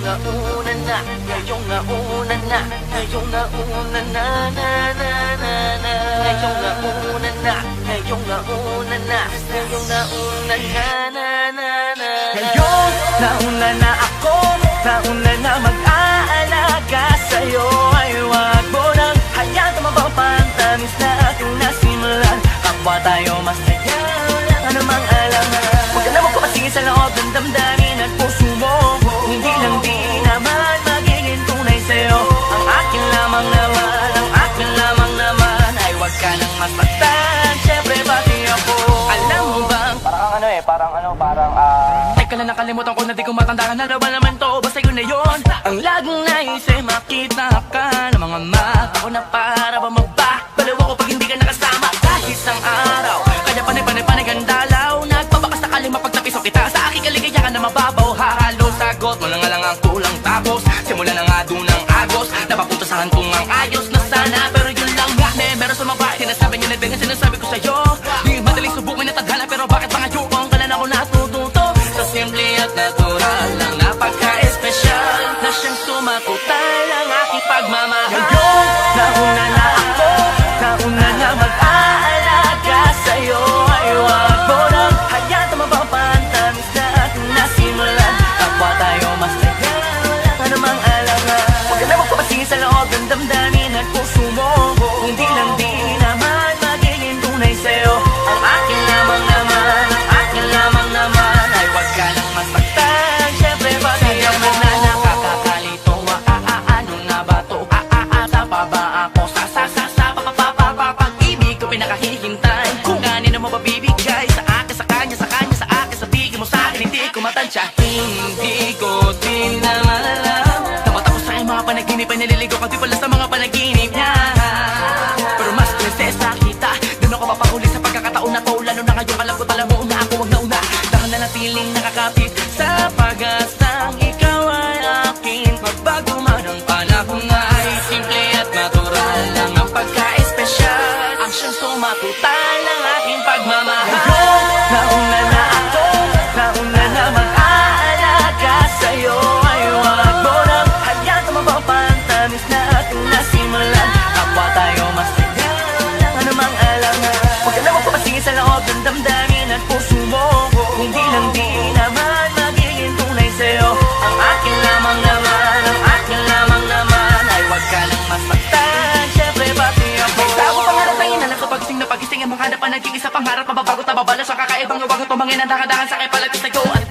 nauna na, ngayong nauna na, ngayong nauna na, na na na na. Ngayong nauna na, ngayong nauna na, ngayong nauna na, na na na. Ngayon, nauna na ako, nauna na mag-aalaga sa'yo. Ay wag mo nang hayaan tumabang pantamis na ating nasimulan. Kapwa tayo masaya, wala ka namang alangan. Huwag ka na magpapasingin sa loob ng damdamin at puso mo. Hindi lang di naman magiging tunay sa'yo. Ang akin lamang naman, ang akin lamang naman. Ay wag ka nang masaktan, syempre pati ako. Alam mo bang teka lang, nakalimutan ko na di ko matandaan. Ano ba naman to, basta yun na yun. Ang laging naisip makita ka ng mga mata ko na para ba magbabaliw ako pag hindi ka nakasama. Kahit isang araw, kaya panay ang dalaw. Nagpabakas na kalima pag napiso kita. Sa aking kaligaya ka na mababaw. Hahalo sagot mo na nga lang ang kulang tapos. Simula na nga doon ng agos, napapuntasahan kong ang ayos na sana. Pero yun lang nga, meron sa mga bahay. Sinasabi niya na din ang sinasabi ko sa'yo. Di madaling subukin na tadhana, pero bakit mga yukong ka na ako natututo? Sa simple at natural lang, napaka-espesyal na siyang sumakutan ang aking pagmamahal. Ngayon, nauna na ako, nauna na mag-aalaga sa'yo. Ay wag mo nang hayaan tumabang pantamis na ating nasimulan. Kapwa tayo masaya, wala ka namang alangan. Huwag ka na magpapasingin sa loob ng damdamin at puso mo. Hindi lang di naman magiging tunay sa'yo. Ang akin lamang naman, ang akin lamang naman. Ay wag ka nang masaktan, syempre pati ako na nakakakalito. Ano na ba to? Sa pa ba ako? Pag-ibig ko pinakahihintay. Kung kanino mo ba bibigay? Sa akin, sa kanya, sa kanya, sa akin. Sabihin mo sa akin, hindi ko matansya. Hindi ko din naman alam. Tamatapos sa aking mga panaginip ay naliligo ka di pala sa mga panaginip niya. Pero mas prinsesa kita, doon ako mapahuli sa pagkakataon na to. Lalo na ngayong alam ko tala mo na ako wag na una. Dahil na natiling nakakapit sa pag-asang ikaw ay akin. Magbago man ang panahon ay simple at natural lang ang pagka-espesyal. Ang siyang sumatutal ng aking pagmamahal. Ngayon, nauna na ako, nauna na mag-aalaga sa'yo. Ay wag mo nang hayaan tumabang pantamis na ating nasimulan. Kapwa tayo masaya, wala ka namang alangan. Huwag ka na magpapasingin sa loob ng damdamin at puso mo. Hindi lang di naman magiging tunay sa'yo. Ang akin lamang naman, ang akin lamang naman. Ay wag ka nang masaktan, syempre pati ako. Sa ako pangarap ay inanak ko pagising na pagising. Ang mga hanapan naging isa pangarap, mababago tababala sa kakaibang luwag. Tumangin ang dahan-dahan sa akin palapit sa'yo at